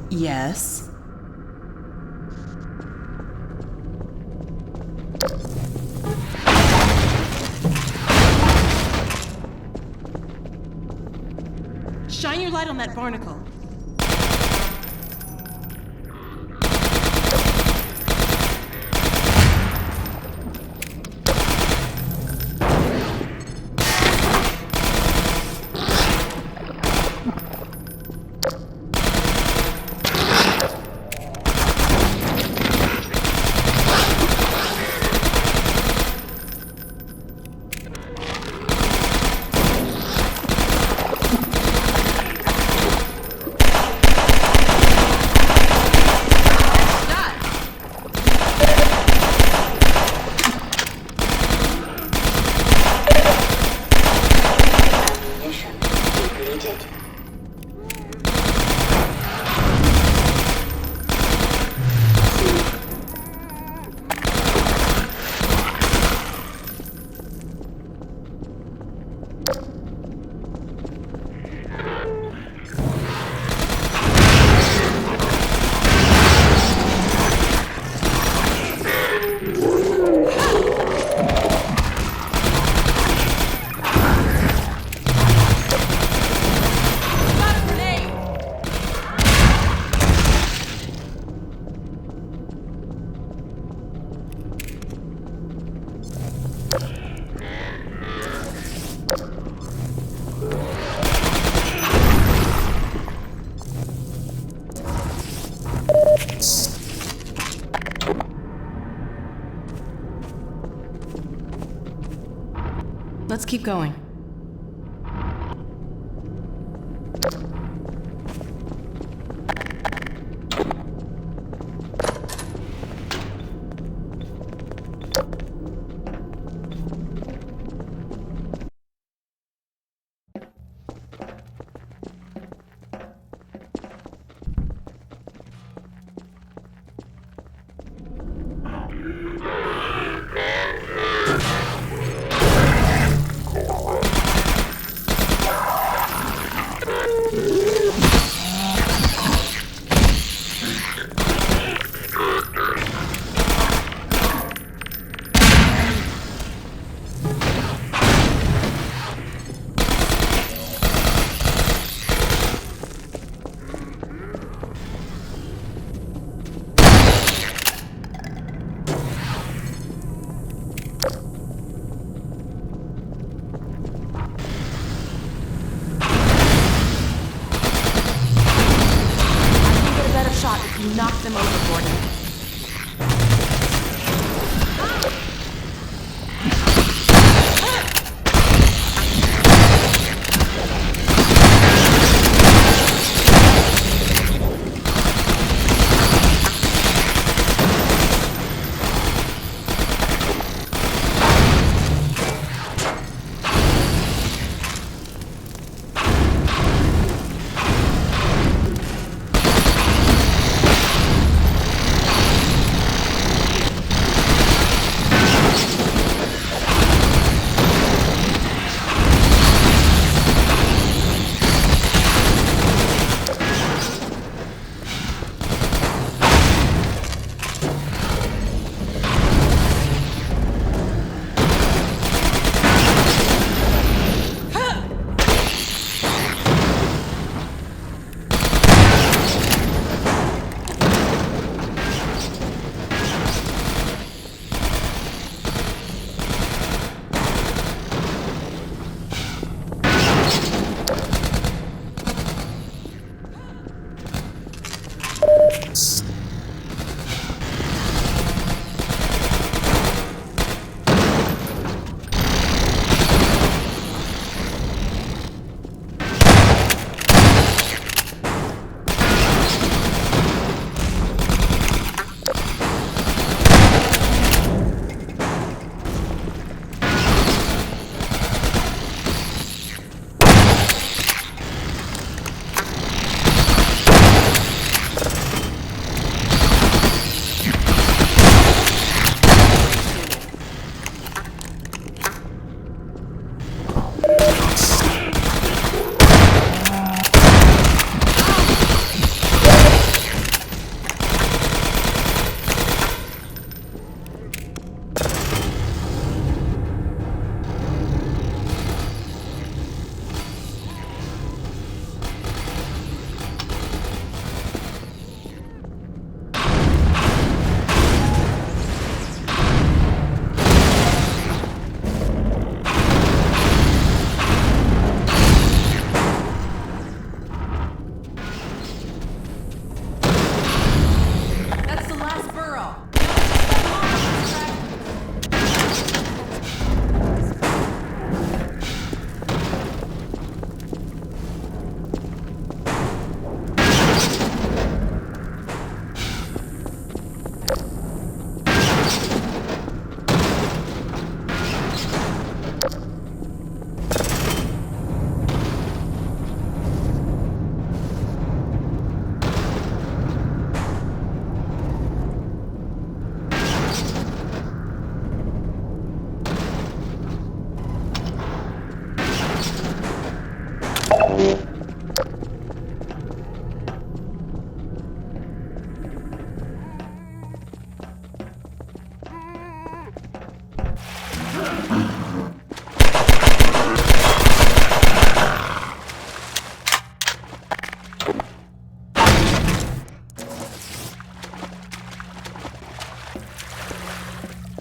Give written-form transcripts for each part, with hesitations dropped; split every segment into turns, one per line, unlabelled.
Yes.
Shine your light on that barnacle.
Let's keep going.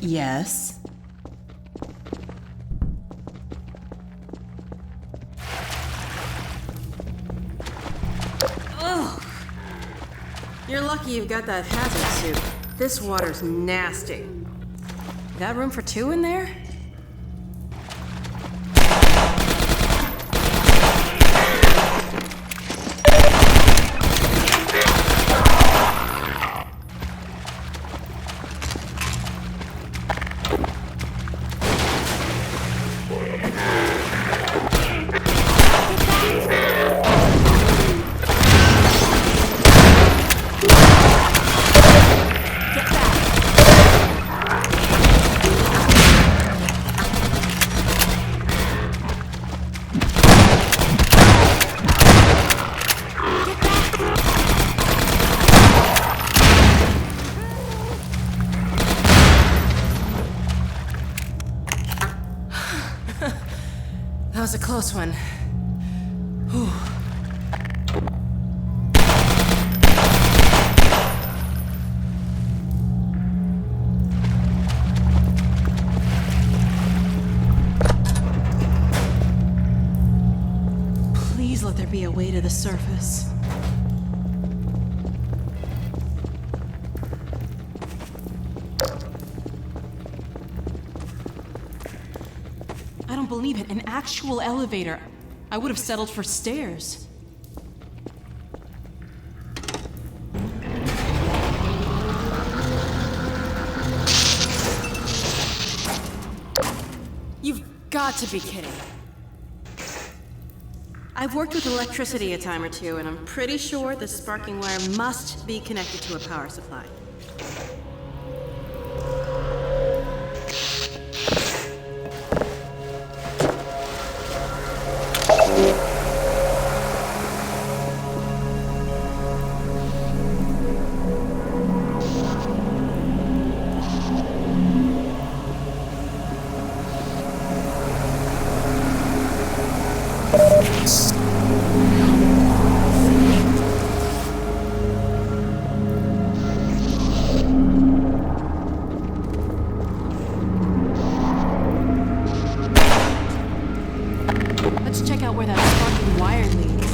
Yes.
Ugh. You're lucky you've got that hazard suit. This water's nasty.
Got room for two in there? That was a close one. Whew. Please let there be a way to the surface. I don't believe it. An actual elevator. I would have settled for stairs. You've got to be kidding.
I've worked with electricity a time or two, and I'm pretty sure the sparking wire must be connected to a power supply.
Let's check out where that sparking wire leads.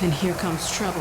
And here comes trouble.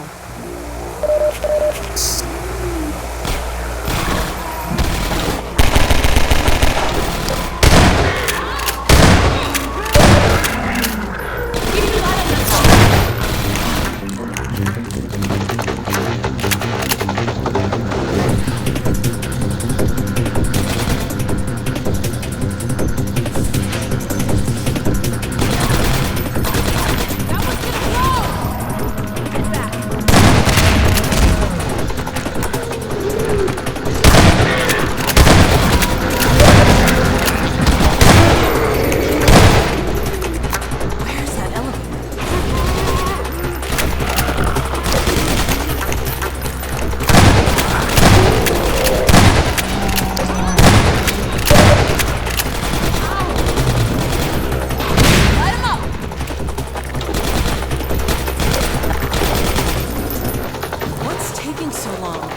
taking so long?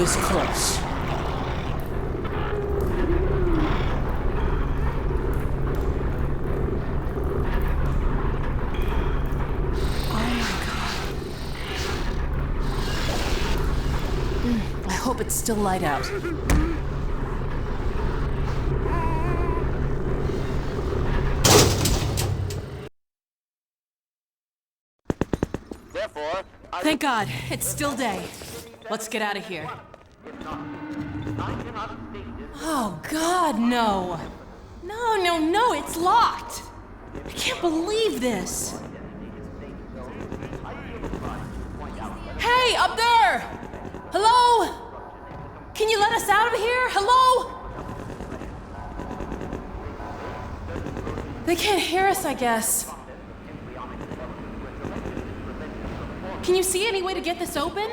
Close.
I hope it's still light out. Thank God, it's still day. Let's get out of here. Oh, God, no. No, it's locked. I can't believe this. Hey, up there! Hello? Can you let us out of here? Hello? They can't hear us, I guess. Can you see any way to get this open?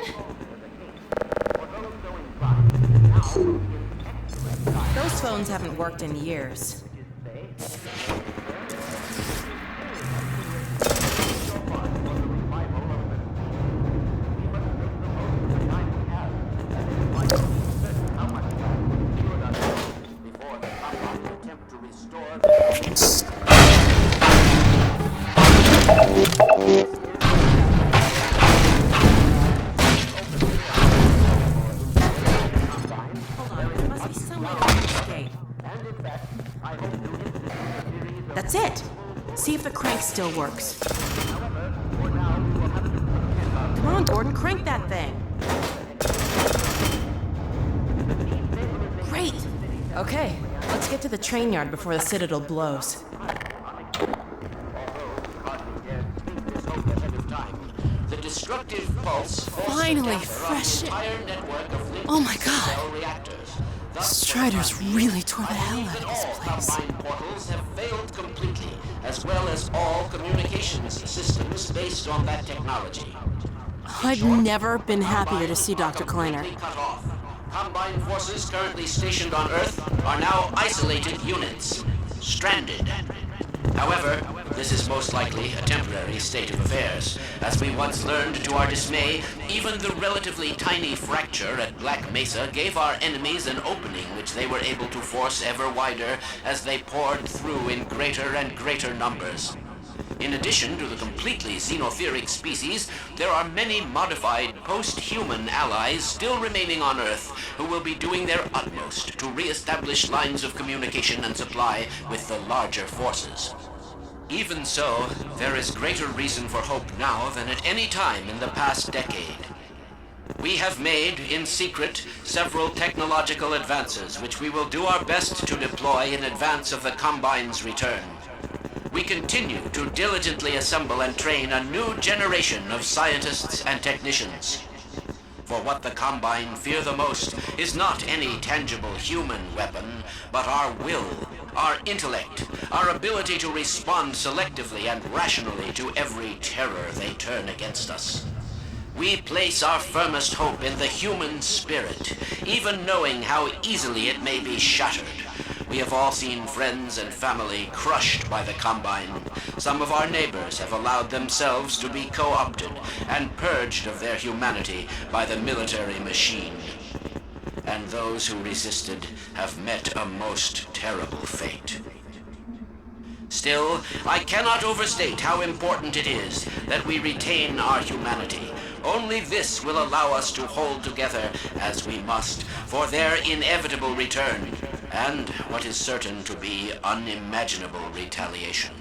Those phones haven't worked in years. That's it. See if the crank still works. Come on, Gordon, crank that thing. Great. Okay, let's get to the train yard before the Citadel blows.
The destructive pulse
Finally, fresh air. Oh my God. Striders really tore the hell out of this place.
Combine portals have failed completely, as well as all communications systems based on that technology.
I've never been happier to see Dr. Kleiner.
Cut off. Combine forces currently stationed on Earth are now isolated units, stranded. However, this is most likely a temporary state of affairs. As we once learned to our dismay, even the relatively tiny fracture at Black Mesa gave our enemies an opening which they were able to force ever wider as they poured through in greater and greater numbers. In addition to the completely xenotheric species, there are many modified post-human allies still remaining on Earth who will be doing their utmost to re-establish lines of communication and supply with the larger forces. Even so, there is greater reason for hope now than at any time in the past decade. We have made, in secret, several technological advances which we will do our best to deploy in advance of the Combine's return. We continue to diligently assemble and train a new generation of scientists and technicians. For what the Combine fear the most is not any tangible human weapon, but our will, our intellect, our ability to respond selectively and rationally to every terror they turn against us. We place our firmest hope in the human spirit, even knowing how easily it may be shattered. We have all seen friends and family crushed by the Combine. Some of our neighbors have allowed themselves to be co-opted and purged of their humanity by the military machine. And those who resisted have met a most terrible fate. Still, I cannot overstate how important it is that we retain our humanity. Only this will allow us to hold together, as we must, for their inevitable return, and what is certain to be unimaginable retaliation.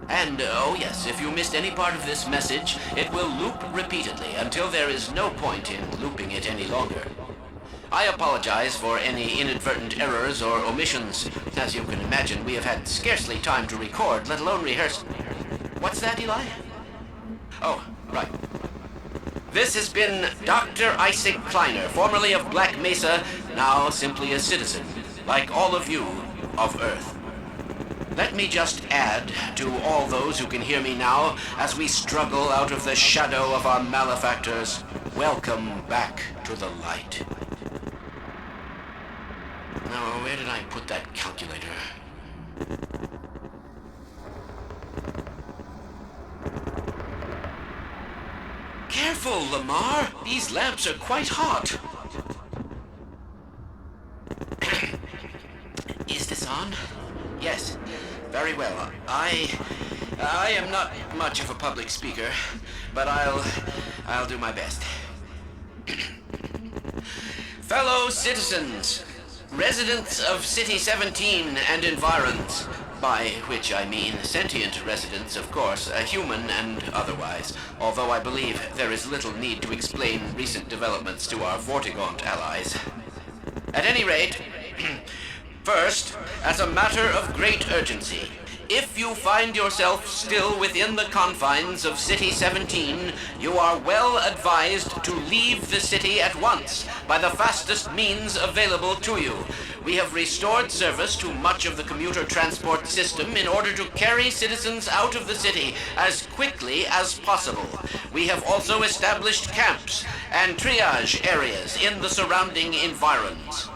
And, oh yes, if you missed any part of this message, it will loop repeatedly until there is no point in looping it any longer. I apologize for any inadvertent errors or omissions. As you can imagine, we have had scarcely time to record, let alone rehearse. What's that, Eli? Oh, right. This has been Dr. Isaac Kleiner, formerly of Black Mesa, now simply a citizen, like all of you of Earth. Let me just add to all those who can hear me now, as we struggle out of the shadow of our malefactors, welcome back to the light. Now, where did I put that calculator? Careful, Lamar! These lamps are quite hot. Is this on? Yes. Very well. I am not much of a public speaker, but I'll do my best. Fellow citizens, residents of City 17 and environs, by which I mean sentient residents, of course, human and otherwise, although I believe there is little need to explain recent developments to our Vortigaunt allies. At any rate, first, as a matter of great urgency, if you find yourself still within the confines of City 17, you are well advised to leave the city at once by the fastest means available to you. We have restored service to much of the commuter transport system in order to carry citizens out of the city as quickly as possible. We have also established camps and triage areas in the surrounding environs.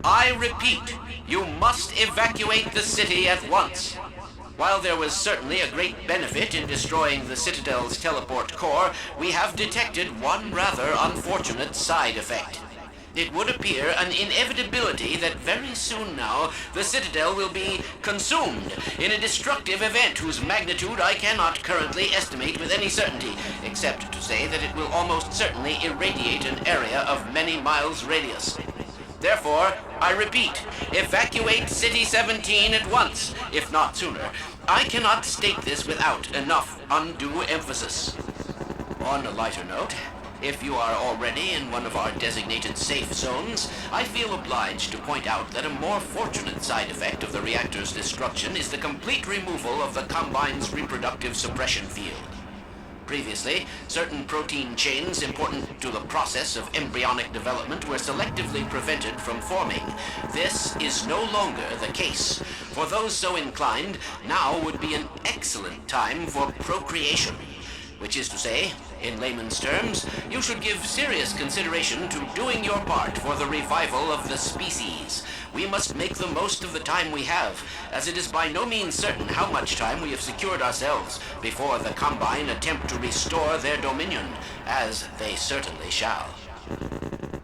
I repeat, you must evacuate the city at once. While there was certainly a great benefit in destroying the Citadel's teleport core, we have detected one rather unfortunate side effect. It would appear an inevitability that very soon now the Citadel will be consumed in a destructive event whose magnitude I cannot currently estimate with any certainty, except to say that it will almost certainly irradiate an area of many miles radius. Therefore, I repeat, evacuate City 17 at once, if not sooner. I cannot state this without enough undue emphasis. On a lighter note, if you are already in one of our designated safe zones, I feel obliged to point out that a more fortunate side effect of the reactor's destruction is the complete removal of the Combine's reproductive suppression field. Previously, certain protein chains important to the process of embryonic development were selectively prevented from forming. This is no longer the case. For those so inclined, now would be an excellent time for procreation. Which is to say, in layman's terms, you should give serious consideration to doing your part for the revival of the species. We must make the most of the time we have, as it is by no means certain how much time we have secured ourselves before the Combine attempt to restore their dominion, as they certainly shall.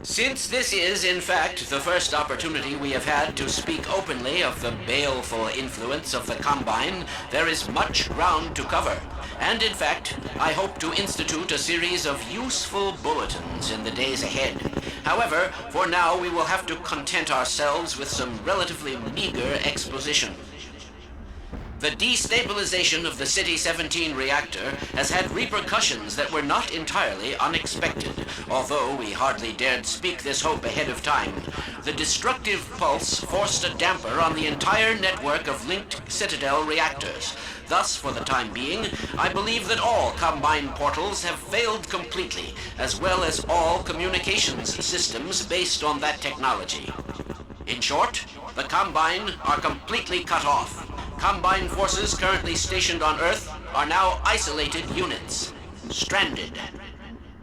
Since this is, in fact, the first opportunity we have had to speak openly of the baleful influence of the Combine, there is much ground to cover. And in fact, I hope to institute a series of useful bulletins in the days ahead. However, for now we will have to content ourselves with some relatively meager exposition. The destabilization of the City 17 reactor has had repercussions that were not entirely unexpected, although we hardly dared speak this hope ahead of time. The destructive pulse forced a damper on the entire network of linked Citadel reactors. Thus, for the time being, I believe that all Combine portals have failed completely, as well as all communications systems based on that technology. In short, the Combine are completely cut off. Combine forces currently stationed on Earth are now isolated units, stranded.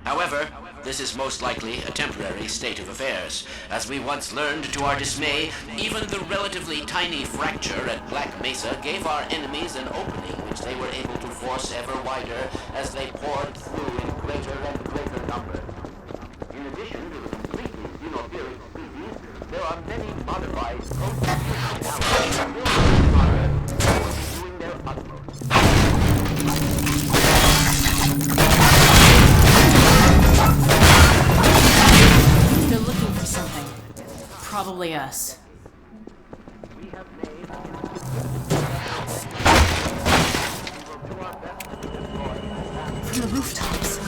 However, this is most likely a temporary state of affairs. As we once learned to our dismay, even the relatively tiny fracture at Black Mesa gave our enemies an opening which they were able to force ever wider as they poured through in greater and greater numbers. In addition to the completely xenophilic species, there are many modified proteins now doing their utmost.
They're looking for something. Probably us.
From the rooftops.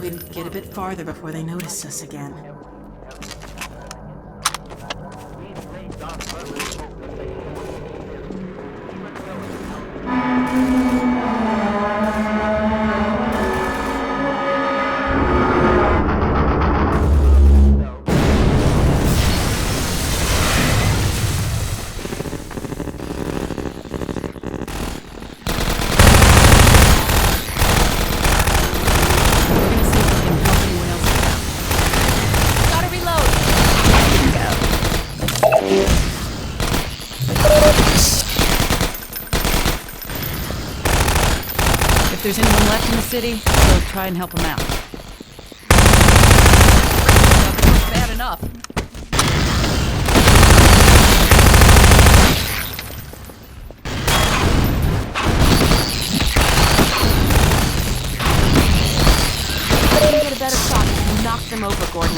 we'd get a bit farther before they noticed us again.
If there's anyone left in the city, we'll try and help them out. Bad enough.
You can get a better shot and knock them over, Gordon.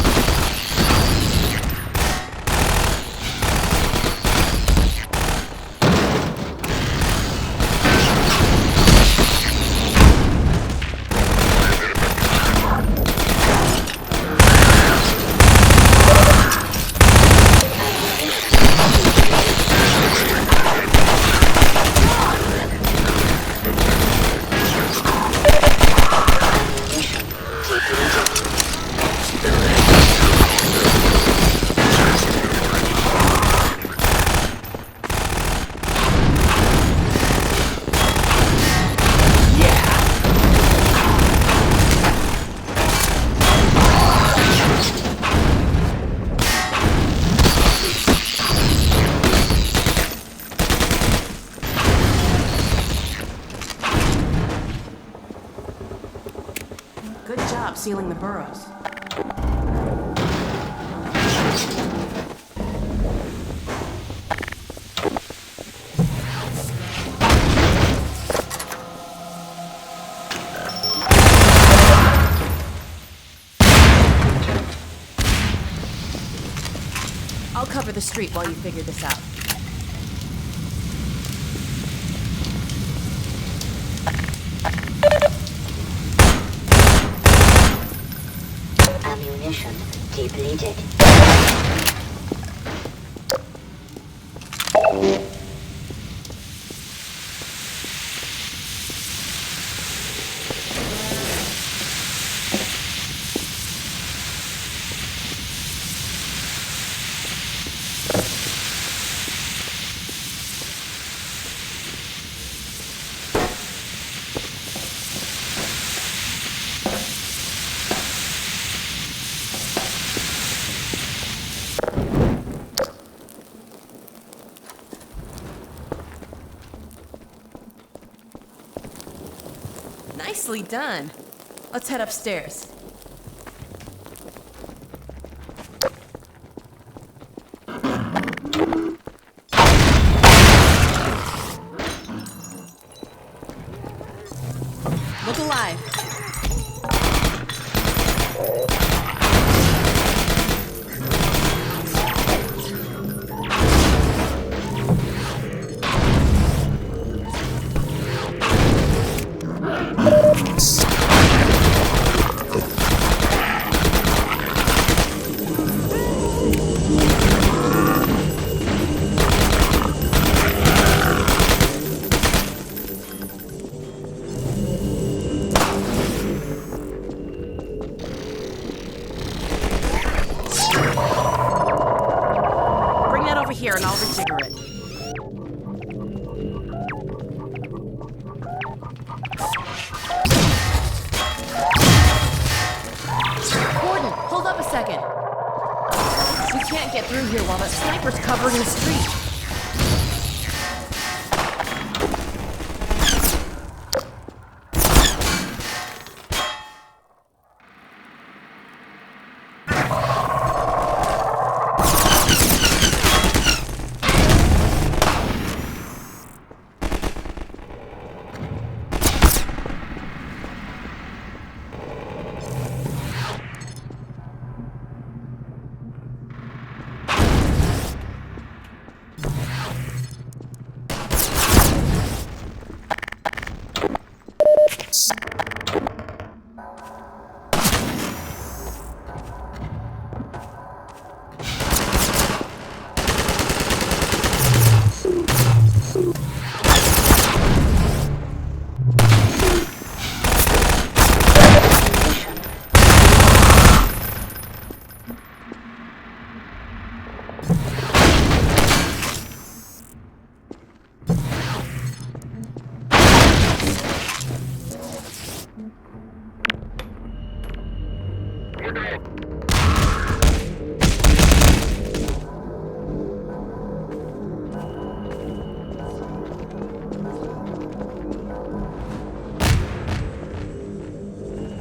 Good job sealing the burrows. I'll cover the street while you figure this out.
Ammunition depleted.
Nicely done. Let's head upstairs. Look alive. Here, and I'll rejigger it. Gordon, hold up a second. We can't get through here while that sniper's covering the street.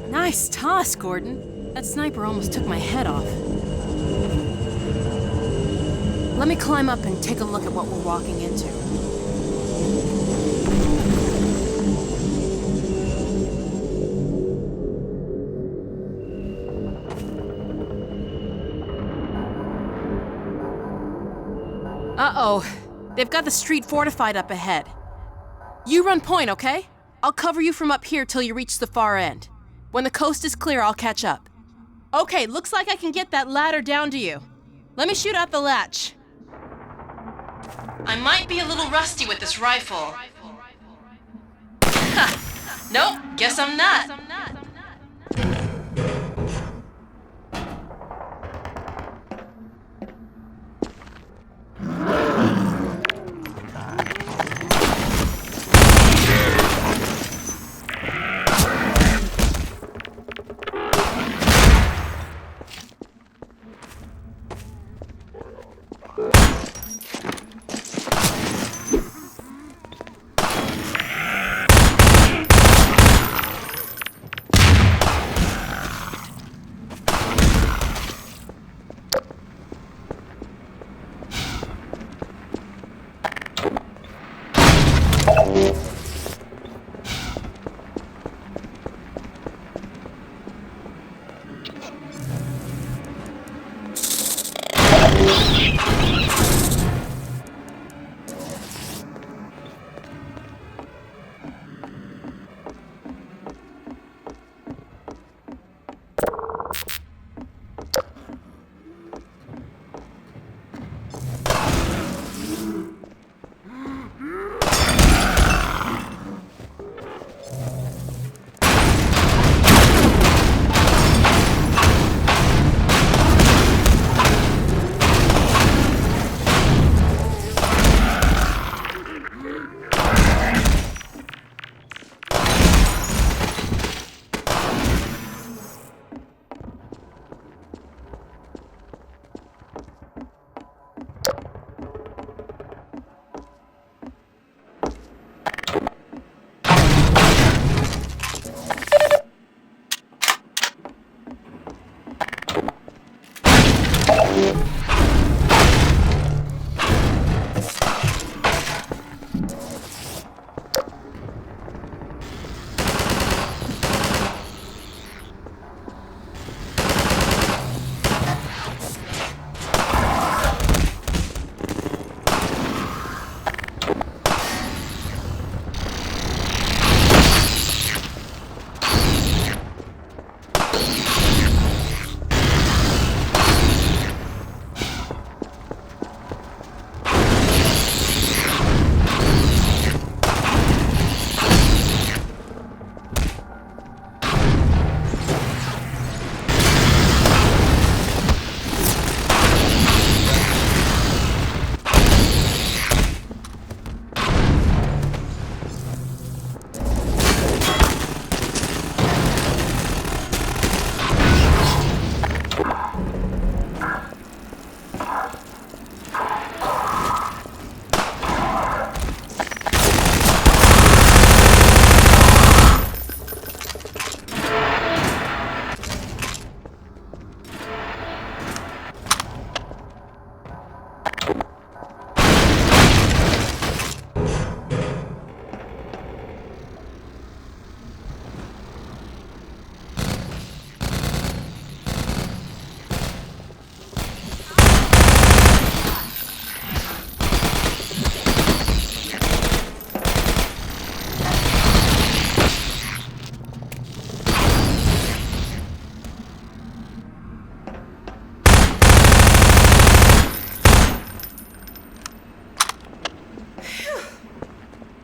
Nice toss, Gordon. That sniper almost took my head off. Let me climb up and take a look at what we're walking into. Uh-oh. They've got the street fortified up ahead. You run point, okay? I'll cover you from up here till you reach the far end. When the coast is clear, I'll catch up.
Okay, looks like I can get that ladder down to you. Let me shoot out the latch. I might be a little rusty with this rifle. Ha! Nope, guess I'm not.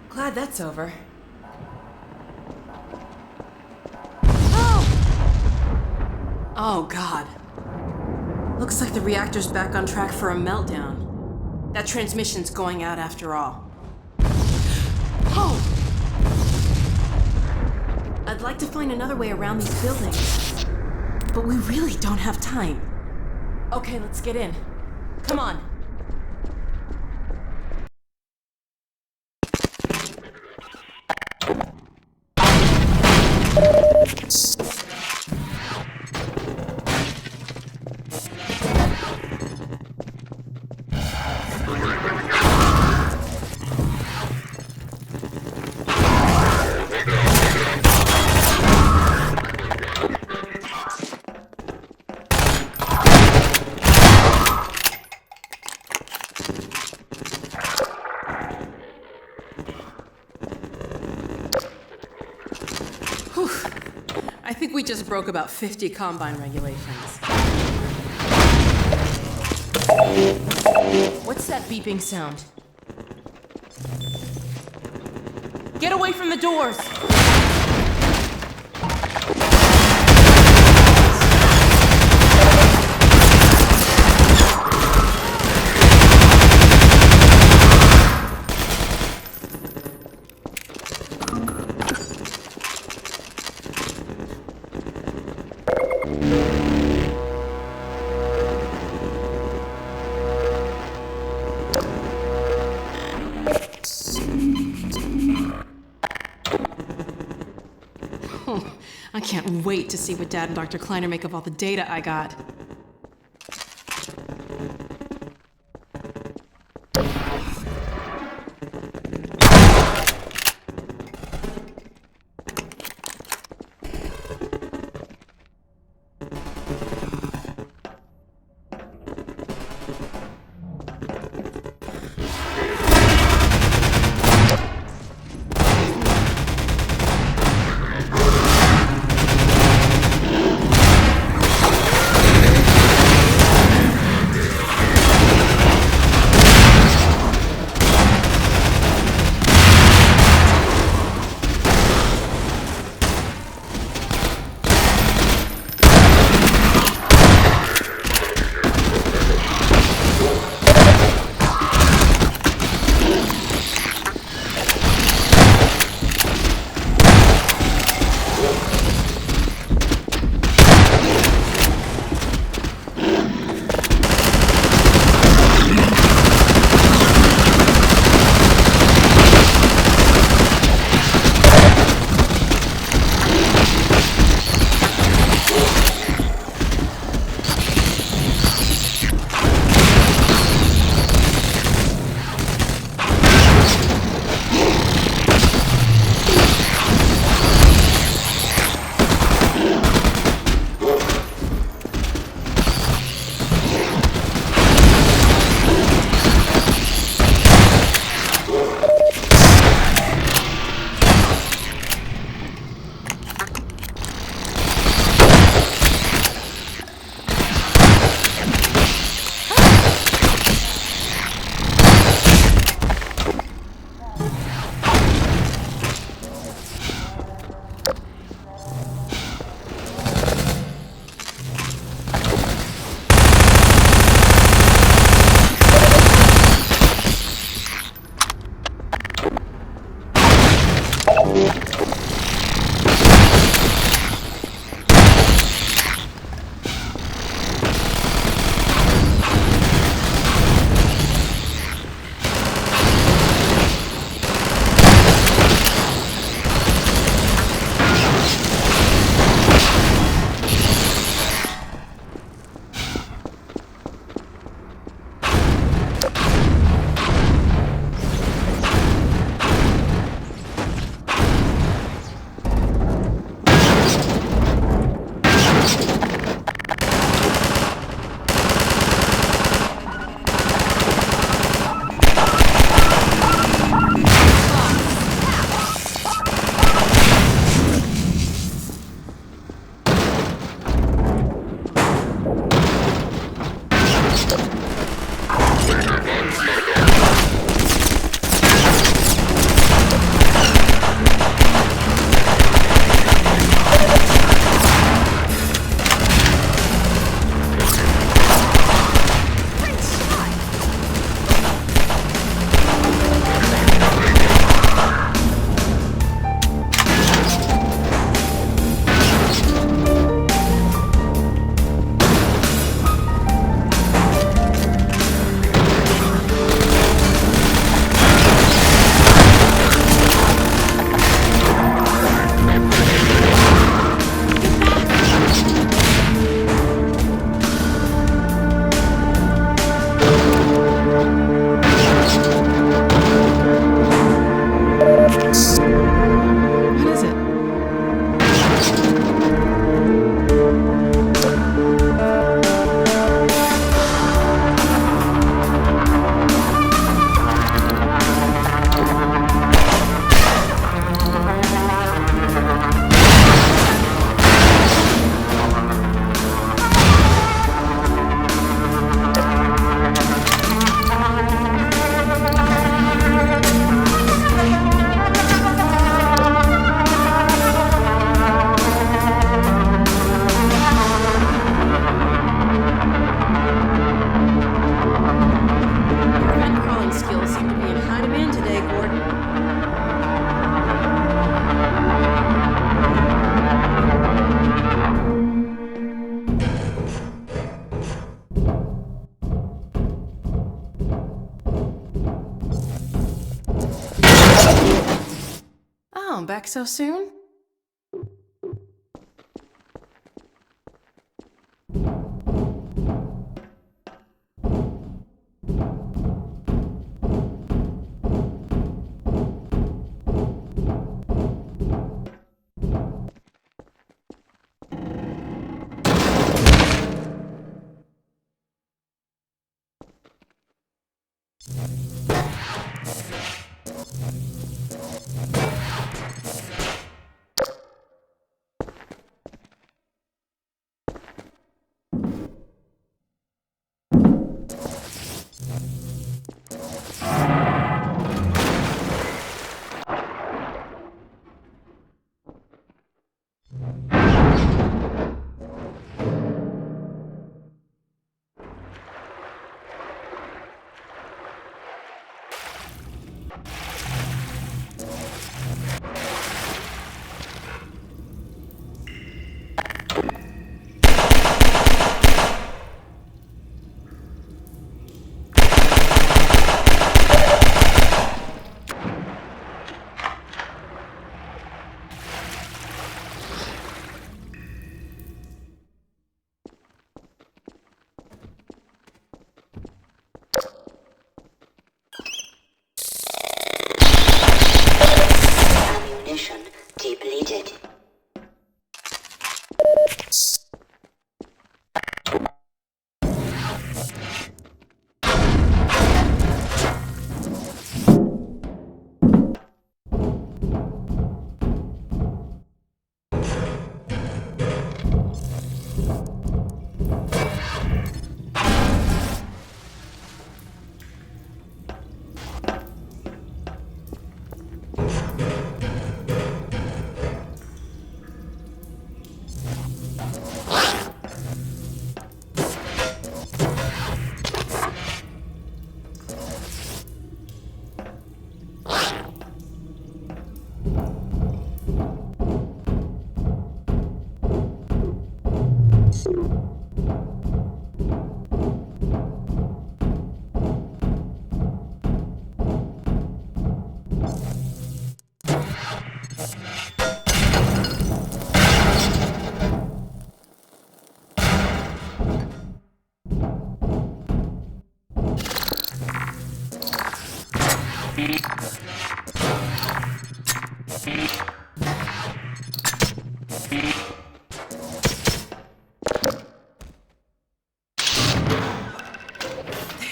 Glad that's over. Oh, God.
Looks like the reactor's back on track for a meltdown. That transmission's going out after all. Oh! I'd like to find another way around these buildings, but we really don't have time.
Okay, let's get in. Come on.
I think we just broke about 50 Combine regulations.
What's that beeping sound? Get away from the doors!
I can't wait to see what Dad and Dr. Kleiner make of all the data I got. Home back so soon?
Ammunition depleted.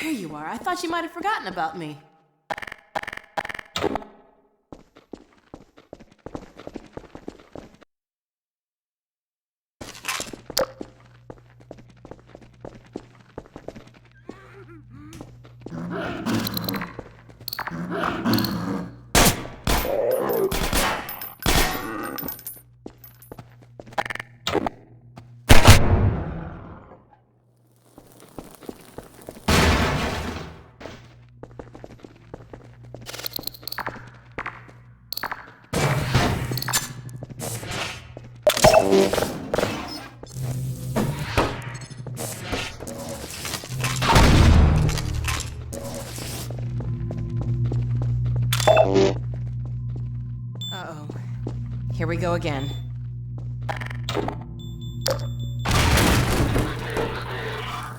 There you are. I thought you might have forgotten about me. Uh-oh. Here we go again.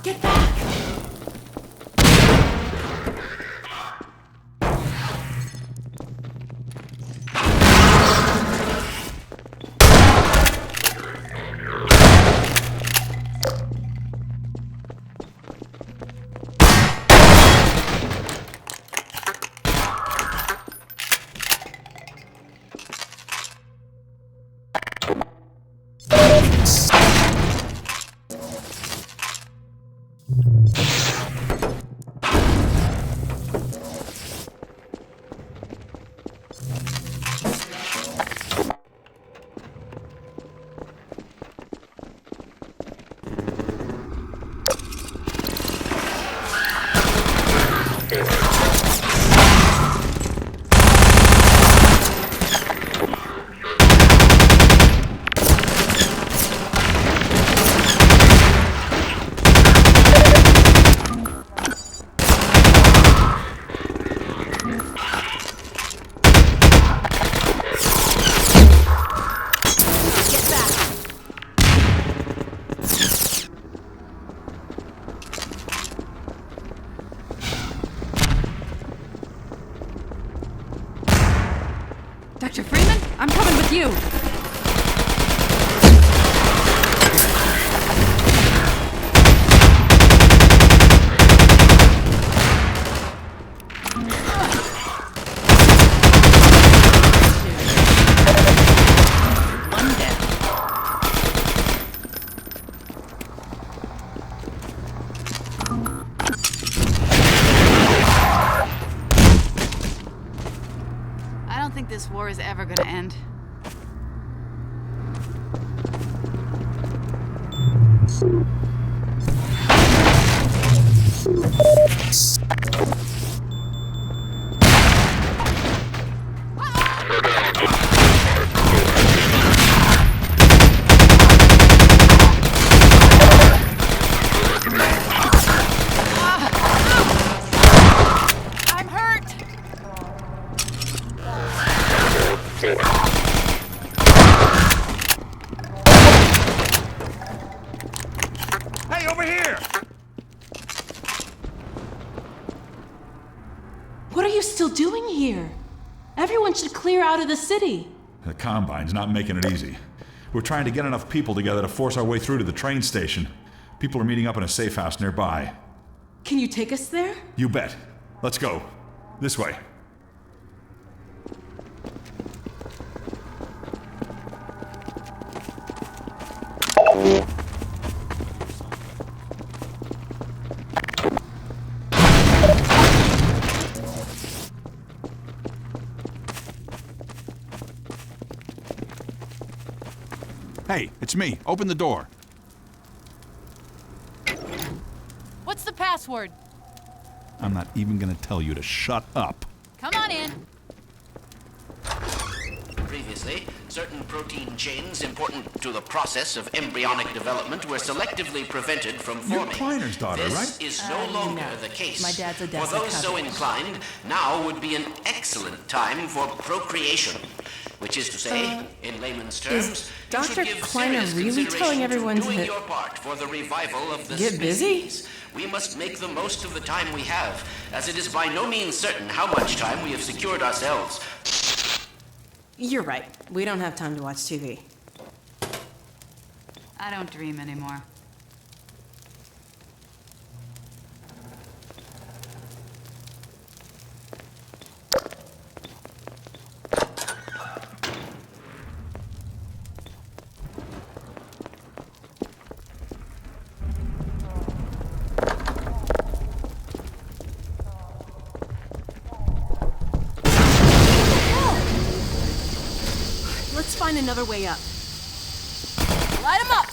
Get back! I'm coming with you.
I don't think this war is ever gonna end. I'm hurt!
Hey, over here!
What are you still doing here? Everyone should clear out of the city.
The Combine's not making it easy. We're trying to get enough people together to force our way through to the train station. People are meeting up in a safe house nearby.
Can you take us there?
You bet. Let's go. This way. Hey, it's me. Open the door.
What's the password?
I'm not even gonna tell you to shut up.
Come on in.
Previously, certain protein chains important to the process of embryonic development were selectively prevented from
You're
forming.
Kleiner's daughter,
this
right?
is no longer
no.
the case.
My dad's a
For those so inclined, now would be an excellent time for procreation. Which is to say, in layman's terms,
is
you should
Dr.
give
Kleiner
serious
really
consideration
telling everyone
to doing
to
your part for the revival of the
get busy?
species. We must make the most of the time we have, as it is by no means certain how much time we have secured ourselves.
You're right. We don't have time to watch TV.
I don't dream anymore.
Let's find another way up.
Light 'em up!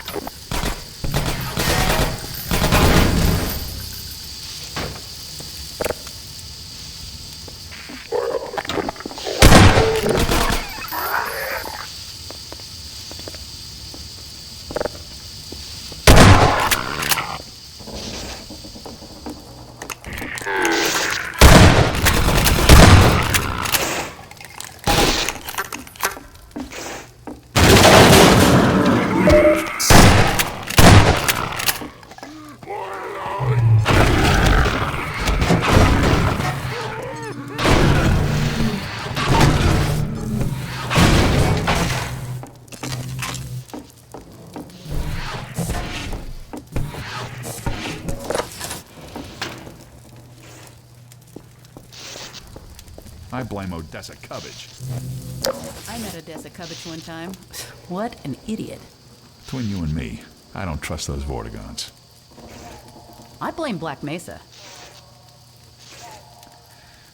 I blame Odessa Cubbage.
I met Odessa Cubbage one time. What an idiot.
Between you and me, I don't trust those Vortigons.
I blame Black Mesa.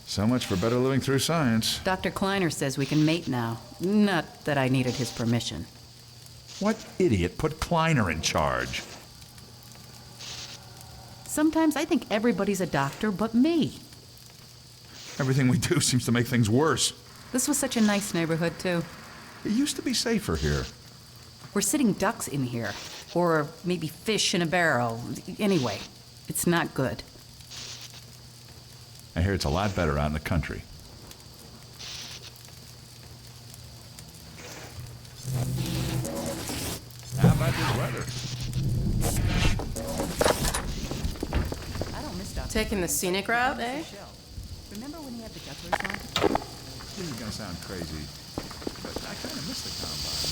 So much for better living through science.
Dr. Kleiner says we can mate now. Not that I needed his permission.
What idiot put Kleiner in charge?
Sometimes I think everybody's a doctor but me.
Everything we do seems to make things worse.
This was such a nice neighborhood, too.
It used to be safer here.
We're sitting ducks in here. Or maybe fish in a barrel. Anyway, it's not good.
I hear it's a lot better out in the country. How about this weather?
I don't miss Dr.
Taking the scenic route, eh?
Remember when he had the ducklers on?
This is gonna sound crazy, but I kind of miss the combine.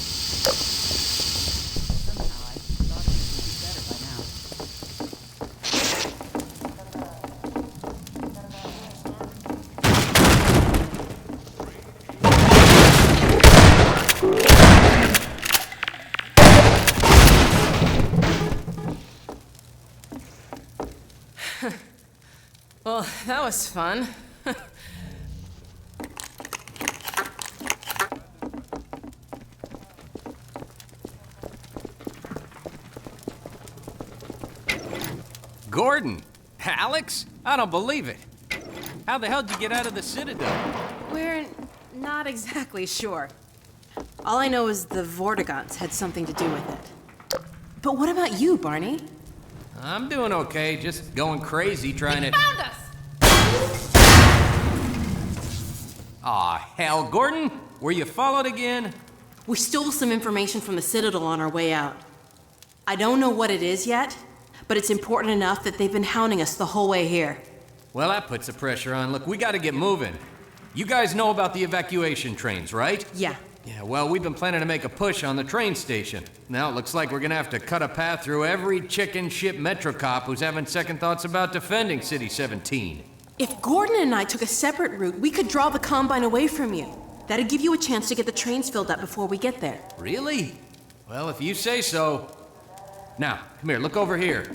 Somehow I thought it would be better by now.
Well, that was fun.
Gordon! Alex? I don't believe it. How the hell did you get out of the Citadel?
We're not exactly sure. All I know is the Vortigaunts had something to do with it. But what about you, Barney?
I'm doing okay, just going crazy trying to...
Found us!
Aw, hell, Gordon! Were you followed again?
We stole some information from the Citadel on our way out. I don't know what it is yet, but it's important enough that they've been hounding us the whole way here.
Well, that puts the pressure on. Look, we gotta get moving. You guys know about the evacuation trains, right?
Yeah.
Yeah, well, we've been planning to make a push on the train station. Now it looks like we're gonna have to cut a path through every chicken ship metro cop who's having second thoughts about defending City 17.
If Gordon and I took a separate route, we could draw the Combine away from you. That'd give you a chance to get the trains filled up before we get there.
Really? Well, if you say so. Now, come here, look over here.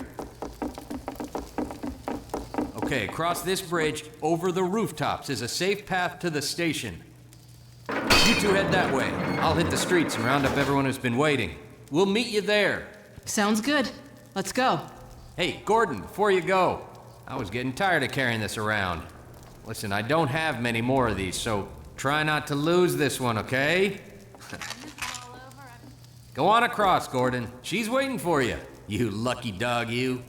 Okay, across this bridge, over the rooftops, is a safe path to the station. You two head that way. I'll hit the streets and round up everyone who's been waiting. We'll meet you there.
Sounds good. Let's go.
Hey, Gordon, before you go, I was getting tired of carrying this around. Listen, I don't have many more of these, so try not to lose this one, okay? Go on across, Gordon. She's waiting for you. You lucky dog, you.